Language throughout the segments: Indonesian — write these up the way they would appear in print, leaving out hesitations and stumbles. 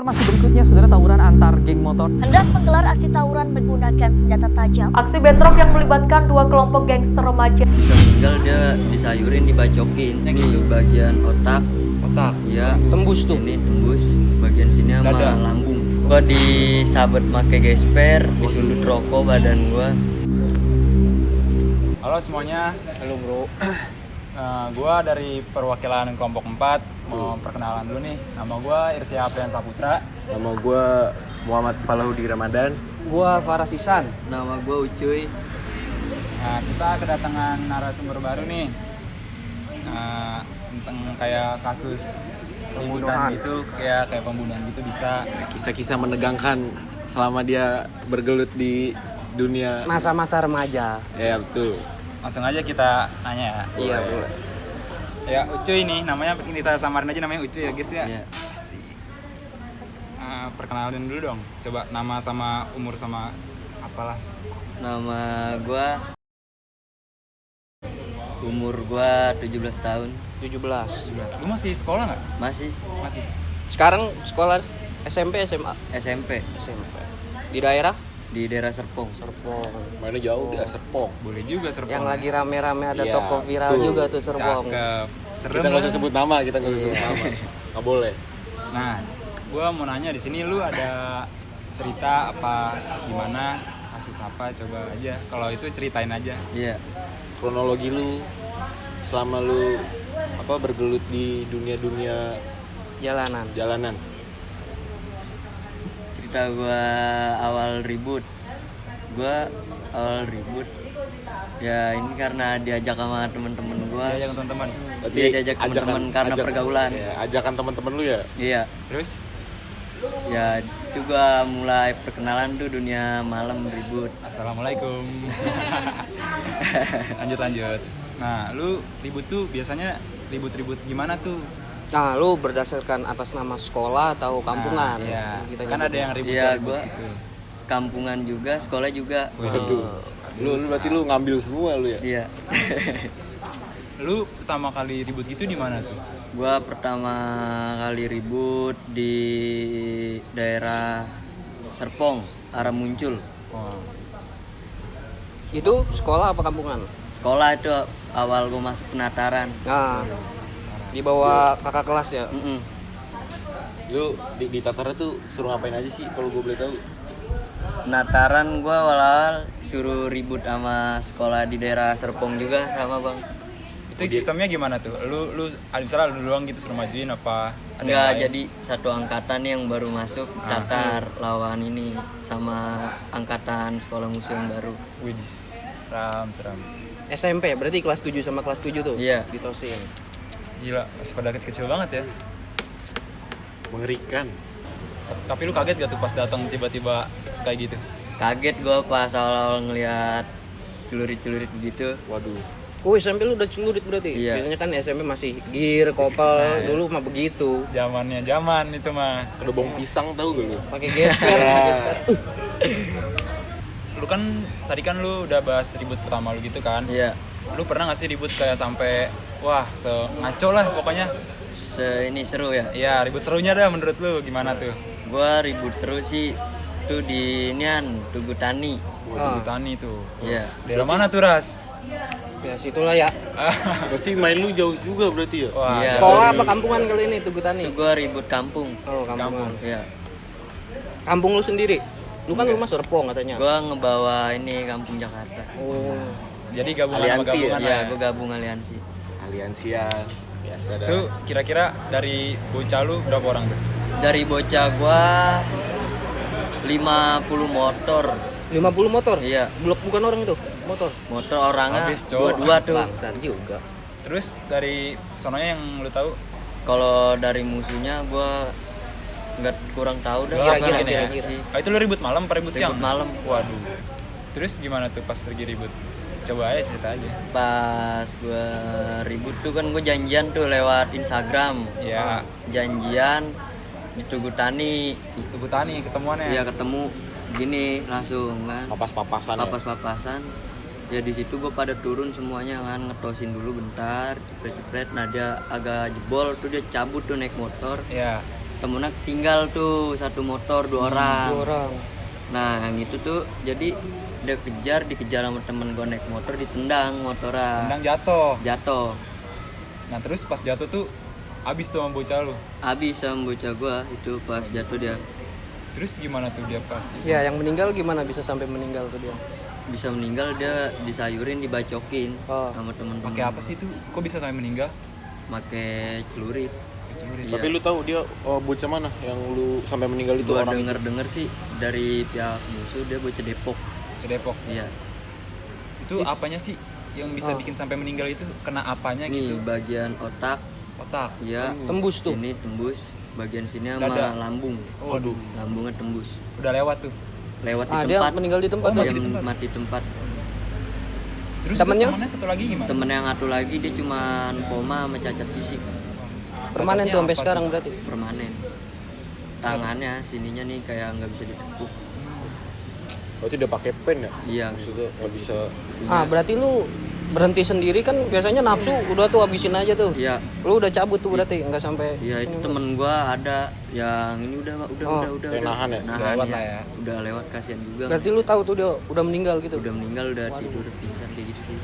Informasi berikutnya, saudara, tawuran antar geng motor. Hendak menggelar aksi tawuran menggunakan senjata tajam. Aksi bentrok yang melibatkan dua kelompok gangster remaja. Bisa meninggal, dia disayurin, dibacokin di bagian otak ya, Tembus tuh. ini tembus bagian sini sama Dada. lambung. Gua disabet make gesper, disundut rokok badan gua. Halo semuanya, Halo bro. Gua dari perwakilan kelompok 4 mau perkenalan dulu nih. Nama gua Irsya Aprian Saputra. Nama gue Muhammad Falahudi Ramadan. Gua Farah Sisan. Nama gua Ucuy. Nah, kita kedatangan narasumber baru nih. Tentang kayak kasus pembunuhan gitu, kayak pembunuhan gitu bisa. Kisah-kisah menegangkan selama dia bergelut di dunia. Masa-masa remaja. Ya betul. Langsung aja kita nanya ya. Iya boleh. Ya Ucuy nih, namanya kita samarin aja namanya Ucuy ya guys ya. Iya. Perkenalin dulu dong. Coba nama sama umur sama apalah. Nama gua, umur gua 17 tahun. 17. Lu masih sekolah nggak? Masih Masih. Sekarang sekolah SMP, SMA, SMP SMP. Di daerah di daerah Serpong. Serpong. Mana jauh dia Serpong. Boleh juga Serpong. Yang lagi rame-rame ada Iya, toko viral betul. juga tuh Serpong. Cakep. Serem Kita nggak usah lah. sebut nama, kita nggak usah sebut nama. Nggak boleh. Nah, gua mau nanya di sini lu ada cerita apa gimana kasus apa coba aja. Kalau itu ceritain aja. Iya. Kronologi lu selama lu bergelut di dunia Jalanan. jalanan. Cerita gua awal ribut ya ini karena diajak sama temen-temen gua. Ya, jangan teman-teman. Dia diajak temen-temen karena pergaulan. Ya, ajakan teman-teman lu ya. Iya. Terus Ya juga mulai perkenalan tuh dunia malam ribut. assalamualaikum. lanjut. Nah, lu ribut tuh biasanya ribut-ribut gimana tuh? Nah, lu berdasarkan atas nama sekolah atau kampungan? Nah, iya. Kita Kan ada nyebutnya. yang ribut. Iya, ribut gua gitu. kampungan juga, sekolah juga. Waduh. Lu berarti lu ngambil semua lu ya. Iya. Lu pertama kali ribut gitu di mana tuh? Gua pertama kali ribut di daerah Serpong, arah Muncul. Oh. Itu sekolah apa kampungan? Sekolah itu awal gua masuk penataran. Nah, di bawah kakak kelas ya. Lu di Tatara tuh suruh ngapain aja sih kalau gue boleh tahu? Penataran gua awal suruh ribut sama sekolah di daerah Serpong juga sama bang. Itu sistemnya gimana tuh? Lu misalnya lu doang gitu suruh majuin apa ada yang Enggak, lain? jadi satu angkatan yang baru masuk tatar lawan ini sama angkatan sekolah musuh yang baru. Widis. Seram. SMP, berarti kelas 7 sama kelas 7 tuh? Iya. Ditosin. Gila, masih pada kecil-kecil banget ya. Mengerikan. Tapi lu kaget gak tuh pas datang tiba-tiba kayak gitu? Kaget gua pas awal-awal ngeliat celurit-celurit gitu. Waduh. Oh, SMP lu udah celurit berarti? Iya. Biasanya kan SMP masih gear, kopel, dulu mah begitu. Zaman itu mah. Kedobong pisang tahu gak lu? Pakai gesper. Lu kan tadi kan lu udah bahas ribut pertama lu gitu kan? Iya. Lu pernah gak sih ribut kayak sampai wah ngaco lah pokoknya? Ini seru ya. Iya, ribut serunya dah menurut lu gimana tuh? Gua ribut seru sih tuh di Tugu Tani. Wah, Tani tuh. Iya. Daerah mana tuh, Ras? Ya situlah ya. Berarti main lu jauh juga berarti ya? Wah, Iya. Sekolah apa kampungan kali ini Tugu Tani? Itu gua ribut kampung. Oh, kampungan. Iya. Kampung lu sendiri? Lu kan rumah Serpong katanya. Gua ngebawa ini kampung Jakarta. Oh. jadi gabungan Aliansi sama gabungan Iya, lah gua gabung aliansi. Aliansian. Biasa dah. Tuh kira-kira dari bocah lu berapa orang tuh? Dari bocah gua 50 motor. 50 motor? Iya. Blok bukan orang itu, motor. Motor orangnya Habis, cowok. dua-dua tuh. Bangsat juga. Terus dari sononya yang lu tahu? Kalau dari musuhnya gua nggak kurang tahu dah. Kira-kira, Apa kira-kira. sih. Oh, itu lu ribut malam apa ribut siang? Ribut malam. Waduh. Terus gimana tuh pas lagi ribut? Coba aja cerita aja. Pas gua ribut tuh kan gua janjian tuh lewat Instagram. Iya. Janjian di Tugu Tani. Tugu Tani ketemuannya. Iya, ketemu gini langsung kan. Papas-papasan ya? Papas-papasan. Ya di situ gue pada turun semuanya kan, ngetosin dulu bentar, cepret-cepret. Nah dia agak jebol tuh, dia cabut tuh naik motor. Iya. temennya tinggal tuh satu motor 2 orang. 2 orang. Nah yang itu tuh jadi dia dikejar sama temen gue naik motor, ditendang motornya. Tendang jatuh. Jatuh. Nah terus pas jatuh tuh abis tuh sama bocah lu. Habis sama bocah gue itu pas jatuh dia. Terus gimana tuh dia pas itu? Ya, yang meninggal gimana bisa sampai meninggal tuh dia? Bisa meninggal dia disayurin, dibacokin Oh. sama temen-temen. Pakai apa sih tuh? Kok bisa sampai meninggal? Pakai celurit. Celurit. Iya. Tapi lu tahu dia bocah mana yang lu sampai meninggal itu Gua orang? denger sih dari pihak musuh dia bocah Depok. Depok. Iya. Itu apanya sih yang bisa Oh. bikin sampai meninggal itu? Kena apanya Nih gitu? bagian otak, Otak. ya. Tembus tuh. Sini tembus, bagian sini sama Dada. lambung. Waduh. Lambungnya tembus. Udah lewat tuh. Lewat di Dia tempat. meninggal di tempat. Oh, ya? mati di tempat. Mati di tempat. Terus Temennya? temennya satu lagi gimana? Temen yang satu lagi dia cuman koma sama cacat fisik, Permanen tuh sampai apa sekarang berarti. permanen. Tangannya sininya nih kayak nggak bisa ditekuk. Berarti udah pakai pen ya? Iya. Maksudnya nggak bisa. Berarti lu berhenti sendiri kan biasanya nafsu udah tuh habisin aja tuh. Iya. Lu udah cabut tuh berarti nggak sampai. Iya itu temen gua ada yang ini udah Yang nahan ya? Nahan Udah lewat ya. lah ya. Udah lewat, kasihan juga. Berarti lu tahu tuh dia udah meninggal gitu. Udah meninggal, udah tidur pingsan kayak gitu sih.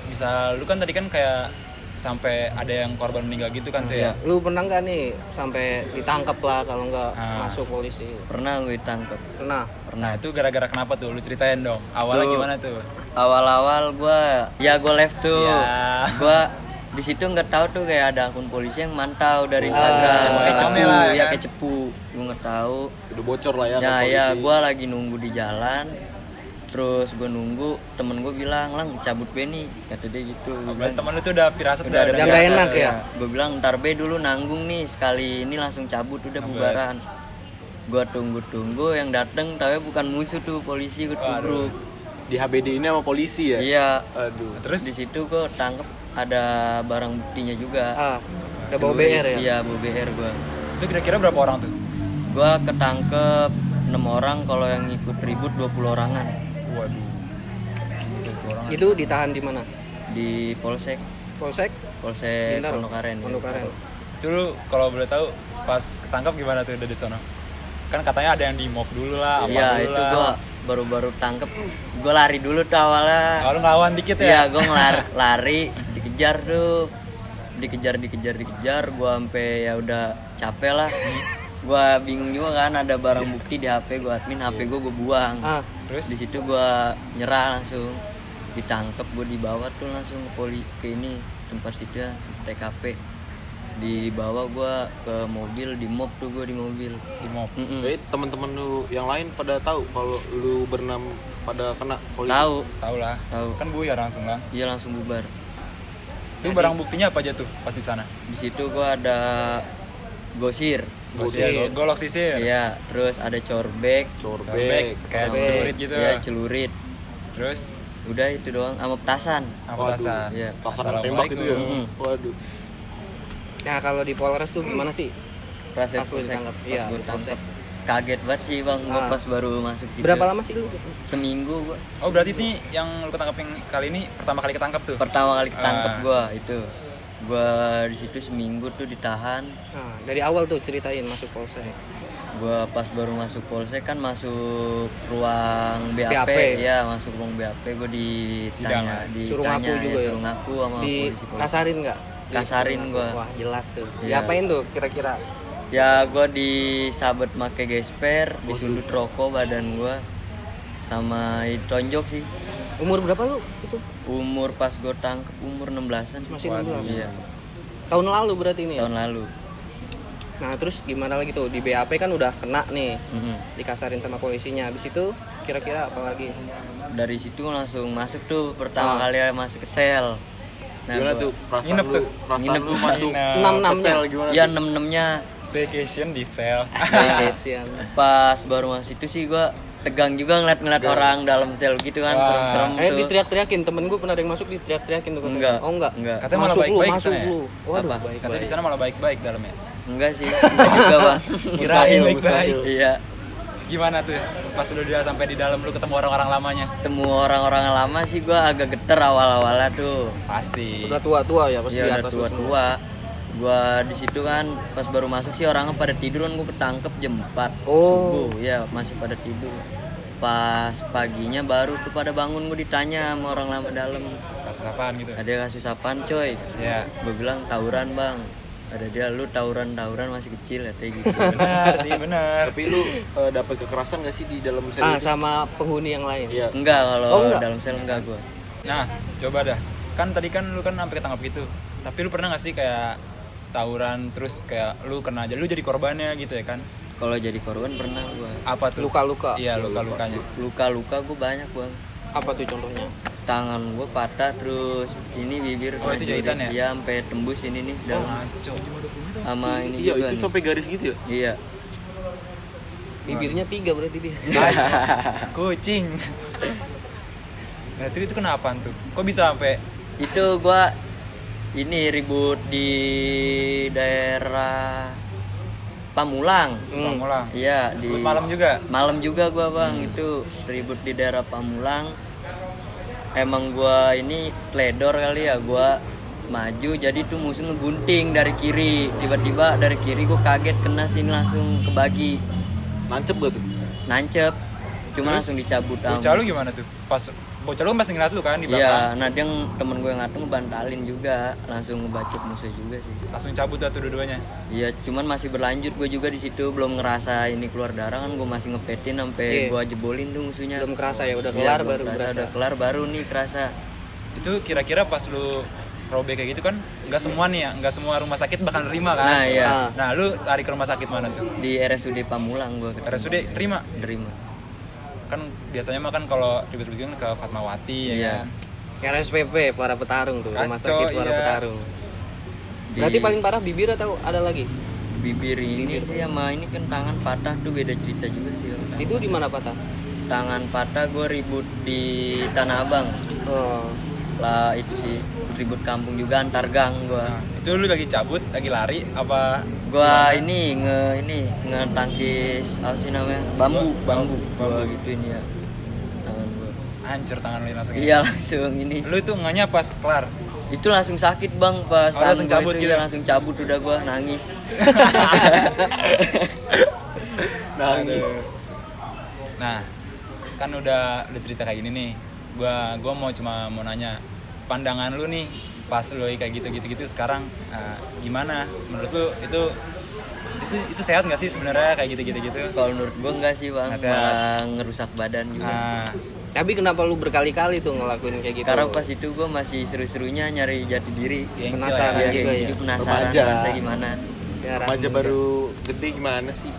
Misal lu kan tadi kan kayak sampai ada yang korban meninggal gitu kan tuh ya. Lu pernah nggak nih sampai ditangkap lah kalau nggak masuk polisi? Pernah gue ditangkap. Pernah. Nah, itu gara-gara kenapa tuh? Lu ceritain dong. Awalnya Tuh. gimana tuh? Awal-awal gua live tuh. Ya. Gua di situ nggak tahu tuh kayak ada akun polisi yang mantau dari Instagram. Kayak rame cepu, lah, ya kan? kayak cepu. Gua nggak tahu. Udah bocor lah ya. Ya ke ya, polisi. gua lagi nunggu di jalan. Terus gue nunggu, temen gue bilang, "Lang, cabut be nih," kata dia gitu. Gue bilang, Temen lu tuh udah firasat udah ada Yang nggak biasa, enak ya? Gue bilang, "Ntar be dulu nanggung nih, sekali ini langsung cabut, udah bubaran." Gue tunggu-tunggu, yang dateng tapi bukan musuh tuh, polisi gue tubruk. Di HBD ini sama polisi ya? Iya. Aduh. Terus Di situ gue tangkep ada barang buktinya juga. Udah bawa BR ya? Iya, bawa BR gue. itu kira-kira berapa orang tuh? Gue ketangkep 6 orang, kalau yang ikut ribut 20 orangan. Waduh. 20 orang. Itu ditahan di mana? Di Polsek Polsek Bintaro? Pondokaren. Ya. Pondokaren. Itu lu kalau boleh tahu pas ketangkap gimana tuh dari sono? Kan katanya ada yang di mob dulu lah, apa Iya, dulu itu lah. gue baru-baru tangkep. Gue lari dulu tuh awalnya. Oh, lu ngelawan dikit Iya, ya? gue lari, dikejar tuh, dikejar, gue sampai ya udah capek lah. Gue bingung juga kan, ada barang bukti di HP gue, admin HP gue buang. Terus Di situ gue nyerah langsung, ditangkep, gue dibawa tuh langsung ke ini tempat situ TKP. Dibawa gue ke mobil, di mob tuh gue di mobil. di mob. Jadi teman-teman lu yang lain pada tahu kalau lu berenam pada kena polisi? Tahu, Tahu lah. tahu. Kan buyar langsung lah. Dia langsung bubar. Itu barang buktinya apa aja tuh pas di sana? Di situ gue ada gosir. Golok sisir. Iya, terus ada corbek, Corbek, kayak Corbek. celurit gitu. Iya, celurit. Terus Udah itu doang, sama petasan. apa tasan? Iya. Tasan tembak itu ya? Mm-mm. Waduh. Nah kalau di Polres tuh gimana sih? Pas lu ditangkap. pas Iya, gue di tangkap. Kaget banget sih bang, gue pas baru masuk situ. Berapa lama sih lu? Seminggu gue. Oh, berarti ini yang lu ketangkap yang kali ini pertama kali ketangkap tuh? Pertama kali ketangkep gue itu. Gue di situ seminggu tuh ditahan. Nah, dari awal tuh ceritain masuk Polsek. Gue pas baru masuk polsek kan masuk ruang BAP, BAP. ya masuk ruang BAP, gue ditanya, Suruh ngaku juga ya? suruh ngaku sama Di polisi. kasarin nggak? Kasarin gua. Wah jelas tuh. Iya. Diapain tuh kira-kira? Ya gue disabet make gesper, disundut rokok badan gue, sama ditonjok sih. Umur berapa lu itu? Umur pas gue tangkep umur 16-an sih. Masih 16? Iya, Tahun lalu berarti ini ya? tahun lalu. Nah terus gimana lagi tuh? Di BAP kan udah kena nih, Mhm. dikasarin sama polisinya. Habis itu kira-kira apa lagi? Dari situ langsung masuk tuh, pertama kali masuk ke sel. Nah, Gimana gua- tuh perasaan Nginep lu? tuh. Perasaan Nginep. lu masuk Nginep. Enam-enamnya. ke sel gimana? Ya tuh? 6-6-nya. Staycation di sel. Kasihan. Pas baru masuk itu sih gue tegang juga ngeliat orang dalam sel gitu kan, Wah. serem-serem tuh. Diteriak-teriakin, temen gue pernah ada yang masuk diteriak-teriakin tuh katanya. Enggak. Oh enggak? Enggak. Katanya malah Masuk lu, baik-baik masuk sana ya? lu. Waduh, Apa? baik-baik. Katanya di sana malah baik-baik dalamnya. Enggak sih, enggak juga bang. Kirain baik-baik. Iya. Gimana tuh? Pas lu udah sampai di dalam lu ketemu orang-orang lamanya? Ketemu orang-orang lama sih gue agak geter awal-awalnya tuh. Pasti. Udah tua-tua ya pasti Iya di udah atas lu semua. tua-tua. Gua di situ kan pas baru masuk sih orangnya pada tidur kan, gua ketangkep jam 4 Oh. subuh. Ya masih pada tidur. Pas paginya baru tuh pada bangun, gua ditanya sama orang lama dalam. Kasus apaan gitu? Ada kasus apaan coy? Ya. Gua bilang tawuran bang. Ada dia, lu tawuran masih kecil katanya gitu. Benar sih, benar. Tapi lu dapat kekerasan gak sih di dalam sel itu? Sama penghuni yang lain. Iya. Enggak, kalau Oh, enggak? dalam sel enggak gua. Nah, coba dah. Kan tadi kan lu kan sampai ketangkap gitu. Tapi lu pernah gak sih kayak tawuran terus kayak lu jadi korbannya gitu ya kan? Kalau jadi korban pernah gua. Apa tuh? Luka-luka. Iya, luka-lukanya. Luka-luka gua banyak bang. Apa tuh contohnya? Tangan gua patah, terus ini bibir Oh, itu jahitan ya? Iya, sampai tembus ini nih Oh, dalam. ngaco. Sama ini Iya, juga itu nih. sampai garis gitu ya? Iya. Bibirnya 3 berarti dia. Kucing. Nah, itu kenapa tuh? Kok bisa sampai Itu gua ini ribut di daerah Pamulang. Pamulang? Iya, di Malam juga? Malam juga gua bang, itu ribut di daerah Pamulang. Emang gua ini teledor kali ya, gua maju jadi tuh musuh ngegunting dari kiri. Tiba-tiba dari kiri gua kaget kena sini langsung kebagi. Nancep gak tuh? Nancep. Cuma Terus, langsung dicabut. bocah lu gimana tuh? Pas bocah lu pasti ngeliat lu kan di belakang? Iya, nah dia temen gue yang ngatur ngebantalin juga, langsung ngebacok musuh juga sih. Langsung cabut tuh dua-duanya? Iya, cuman masih berlanjut, gue juga di situ belum ngerasa ini keluar darah kan, gue masih ngepetin sampai Iya. gue jebolin tuh musuhnya. Belum kerasa ya, udah Iya, kelar belum baru kerasa, berasa. udah kelar baru nih kerasa. Itu kira-kira pas lu robek kayak gitu kan nggak semua nih ya, nggak semua rumah sakit bakal nerima kan? Nah, iya. Nah, lu lari ke rumah sakit mana tuh? Di RSUD Pamulang gue. RSUD terima? Nerima. Kan biasanya mah kan kalau ribet-ribet kan ke Fatmawati ya Iya. kan? RSPP para petarung tuh, rumah Kacau, sakit para iya. petarung. Di Berarti paling parah bibir atau ada lagi? bibir ini sih sama ini kan tangan patah tuh beda cerita juga sih. Itu di mana patah? Tangan patah gue ribut di Tanah Abang. Oh. Lah itu sih ribut kampung juga antar gang gue. Nah, itu lu lagi cabut, lagi lari apa? Gua ini ngetangkis apa sih namanya, bambu gua gituin ya tangan gua. Hancur tangan lu langsung. Iya langsung ini Lu itu nganya pas kelar. itu langsung sakit bang pas Oh, langsung tangan gua cabut itu, gitu? ya, langsung cabut udah gua nangis. Nangis. Nah, kan udah cerita kayak gini nih. Gua mau nanya pandangan lu nih pas lu kayak gitu sekarang gimana? Menurut lu itu sehat nggak sih sebenarnya kayak gitu? Kalau menurut gua enggak sih bang, Nggak sehat. malah ngerusak badan juga. Nah, Tapi kenapa lu berkali-kali tuh ngelakuin kayak gitu? Karena pas itu gua masih seru-serunya nyari jati diri. gengsi Penasaran lah Iya ya. juga kayak ya. jadi penasaran Remaja. rasanya gimana. Ya, Remaja baru gede gimana sih?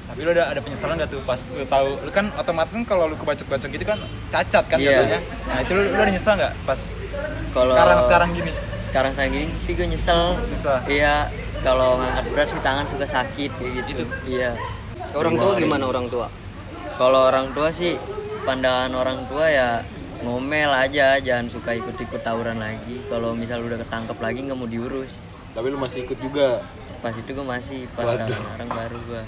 Tapi lu ada penyesalan gak tuh pas lu tahu, lu kan otomatis kan kalau lu kebacok-bacok gitu kan cacat kan Iya. jatuhnya. Nah itu lu ada nyesal nggak pas Kalau sekarang gini? Sekarang saya gini sih gue nyesel. Nyesel. Iya, kalau ngangkat berat sih tangan suka sakit kayak gitu. Itu. Iya. Orang tua gimana orang tua? Kalau orang tua sih pandangan orang tua ya ngomel aja, jangan suka ikut-ikut tawuran lagi. Kalau misal udah ketangkep lagi nggak mau diurus. Tapi lu masih ikut juga. Pas itu gue masih pas Waduh. sekarang baru gue.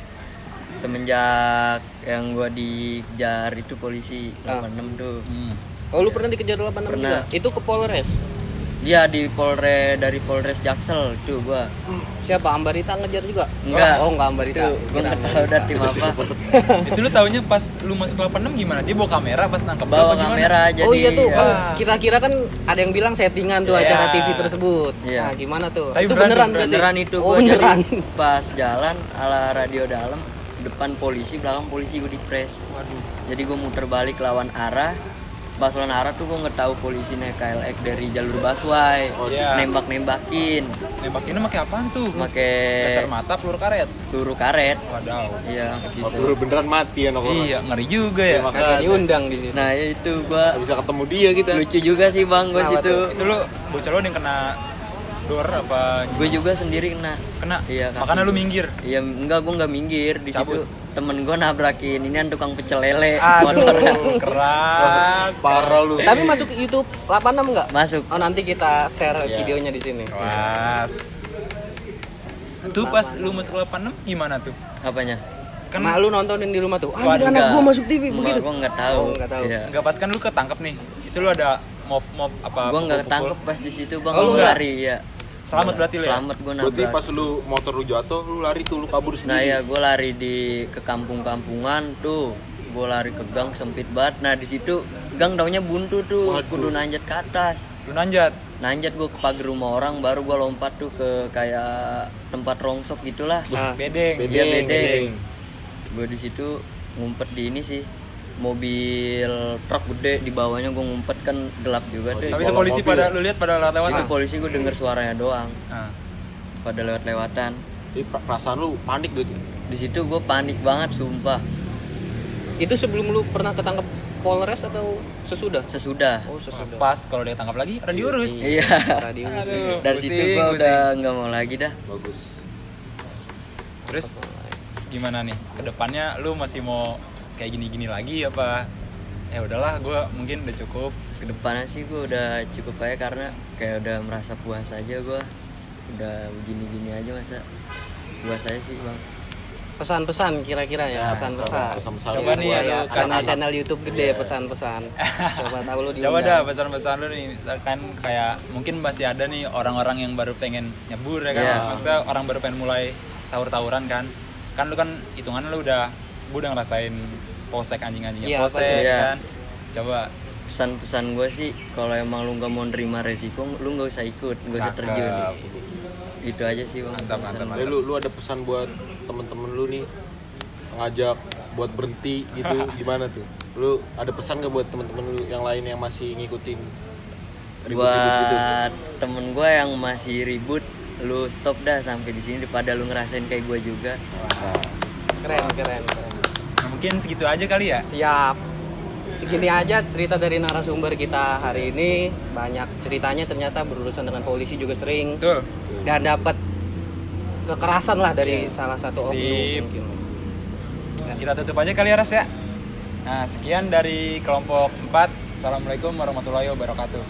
Semenjak yang gue dikejar itu polisi 86 tuh. Oh lu pernah dikejar 86 Pernah. juga? Itu ke Polres? Dia di dari Polres Jaksel itu gue. Siapa? Ambarita ngejar juga? Enggak. Oh enggak Ambarita. Gue nggak tahu udah tim apa. Itu lu taunya pas lu masuk ke 86 gimana? Dia bawa kamera pas nangkep lu Bawa apa gimana? kamera jadi. Oh iya tuh, ya. kan kita kira kan ada yang bilang settingan tuh Iya. acara TV tersebut. Iya. Nah, gimana tuh? Tapi itu beneran berarti? Beneran itu Oh, gue jadi beneran. pas jalan ala radio dalam depan polisi, belakang polisi gue dipres. Waduh. Jadi gue muter balik lawan arah. Pas lawan arah tuh gue nggak tahu polisi naik KLX dari jalur busway. Oh, iya. Nembak-nembakin Nembakinnya pakai apaan tuh? pakai Dasar mata peluru karet. peluru karet. Wadaw. Iya, Oh, gitu. baru beneran mati anak orang. Iya, ngeri juga ya. Makanya. Kagak diundang di situ. Nah itu gue Nggak bisa ketemu dia kita. lucu juga sih bang gue Kenapa situ. tuh? Itu lu bocah lu ada yang kena dor apa? Gue juga sendiri kena. Iya, kaki Makanya lu gua. minggir. Iya enggak, gue nggak minggir di Cabut. situ. Temen gue nabrakin ini tukang pecel lele. Aduh, Motornya. keras. Parah lu. Tapi masuk ke YouTube 86 enggak? Masuk. Oh nanti kita share Iya. videonya di sini. Was. Tuh pas lu masuk 86 gimana tuh? Apanya? Kan Mak lu nontonin di rumah tuh. Waduh, Anjir anak Enggak. gua masuk TV Emak begitu. Gue nggak tahu. Oh, nggak tahu. Iya. enggak pas kan lu ketangkep nih. Itu lu ada mob apa? Gue nggak pukul-pukul? ketangkep pas di situ bang. Oh, lu Gue nggak? lari ya. Selamat berarti lu ya? Selamat gue Berarti nabrak. pas lu motor lu jatuh, lu lari tuh, lu kabur sendiri. Nah ya gue lari ke kampung-kampungan tuh, gue lari ke gang sempit banget. Nah di situ gang taunya buntu tuh, Waduh. kudu nanjat ke atas. Lu nanjat. Nanjat gue ke pagar rumah orang, baru gue lompat tuh ke kayak tempat rongsok gitulah. Bedeng. Iya bedeng. Gue di situ ngumpet di ini sih, mobil truk gede, di bawahnya gue ngumpet, kan gelap juga tuh. Tapi itu Kalau polisi mobil pada ya? lu lihat pada lewat-lewat. Itu polisi gue denger suaranya doang, Nah. pada lewat-lewatan. Jadi perasaan lu panik gitu. Di situ gue panik banget sumpah. Itu sebelum lu pernah ketangkep Polres atau sesudah? Sesudah. Oh, sesudah. Pas kalau dia tangkap lagi, orang diurus. Iya. Radio. Aduh, Dari situ pusing, gue pusing. udah nggak mau lagi dah. Bagus. Terus gimana nih? Kedepannya lu masih mau kayak gini-gini lagi apa? Ya udahlah, gue mungkin udah cukup. Kedepannya sih gue udah cukup aja, karena kayak udah merasa puas aja gue. Udah begini-gini aja, masa puas aja sih bang. Pesan-pesan kira-kira ya, pesan-pesan. Pesan-pesan Coba lu nih buat ya, lu Channel YouTube gede pesan-pesan. Coba tahu lu Coba diundang. dah pesan-pesan lu nih, misalkan kayak mungkin masih ada nih orang-orang yang baru pengen nyebur ya kan. Iya. Maksudnya orang baru pengen mulai tawur-tawuran kan. Kan lu kan hitungannya lu udah ngerasain polsek anjing-anjingnya Iya, polsek apa tuh? Iya. kan. Coba Pesan-pesan gue sih, kalau emang lu nggak mau nerima resiko, lu nggak usah ikut, nggak usah terjun. Itu aja sih bang. Mantap, pesan-pesan mantap, gua. lu ada pesan buat temen-temen lu nih, ngajak buat berhenti gitu, gimana tuh? Lu ada pesan gak buat temen-temen lu yang lain yang masih ngikutin ribut-ribut gitu? Buat temen gue yang masih ribut, lu stop dah sampai di sini, daripada lu ngerasain kayak gue juga. Keren. nah, mungkin segitu aja kali ya. Siap. Segini aja cerita dari narasumber kita hari ini. Banyak ceritanya ternyata berurusan dengan polisi juga sering. Betul. Dan dapat kekerasan lah dari salah satu Sip. oknum. Kita tutup aja kali ya Ras ya. Nah, sekian dari kelompok 4. Assalamualaikum warahmatullahi wabarakatuh.